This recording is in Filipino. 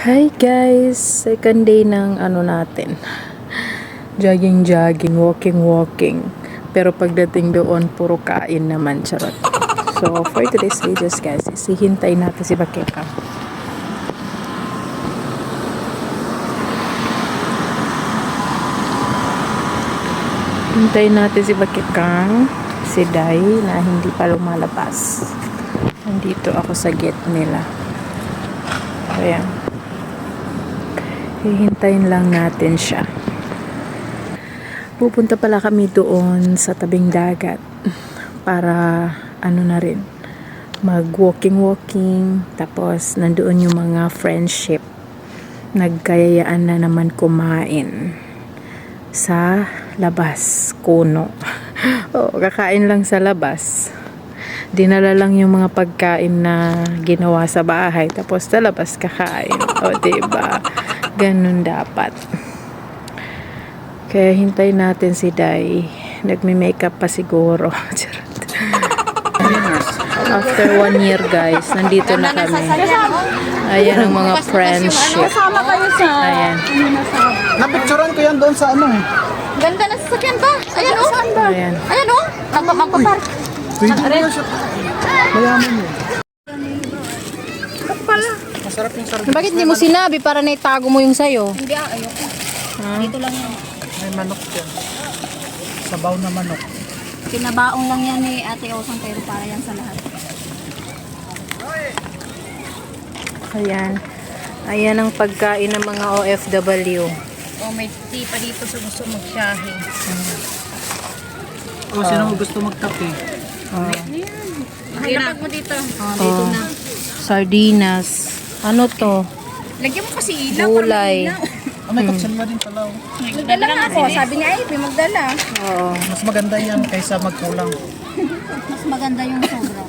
Hi guys! Second day ng natin. Jogging, walking. Pero pagdating doon, puro kain naman, charot. So, for today's videos guys, hintay natin si Bakeka. Hintayin natin si Bakekang, si Dai na hindi pa lumalabas. Nandito ako sa gate nila. Ayan. Hihintayin lang natin siya. Pupunta pala kami doon sa tabing dagat para na rin mag walking tapos nandoon yung mga friendship nagkayayaan na naman kumain sa labas kuno. Kakain lang sa labas, dinala lang yung mga pagkain na ginawa sa bahay tapos sa labas kakain. Diba? Ganun dapat. Kaya hintayin natin si Dai. Nagme-makeup pa siguro. After 1 year guys, nandito na kami. Ayan ang mga friendship. Ayan. Napicturan ko yan doon sa Ganda na sasakyan ba? Ayan o. Ayan. Ayan o. Magpapar. Pwede mo siya. Mayaman yun. Masarap yung sardines. Bakit hindi mo sinabi para naitago mo yung sayo? Hindi ayoko. Dito lang yan. May manok yan. Sabaw na manok. Pinabaong lang yan ni Ate Osang pero para yan sa lahat. Ayan. Ayan ang pagkain ng mga OFW. May tea pa dito sa gusto mag-shahi. Sino mo gusto magkape? Hanapag mo dito. Dito na. Sardinas. Ano to? Lagyan mo kasi ilaw. Gulay. May kapsalma din pala. Magdala nga ako. Sabi niya ay, magdala. Oo. Mas maganda yan kaysa magkulang. Mas maganda yung sobra.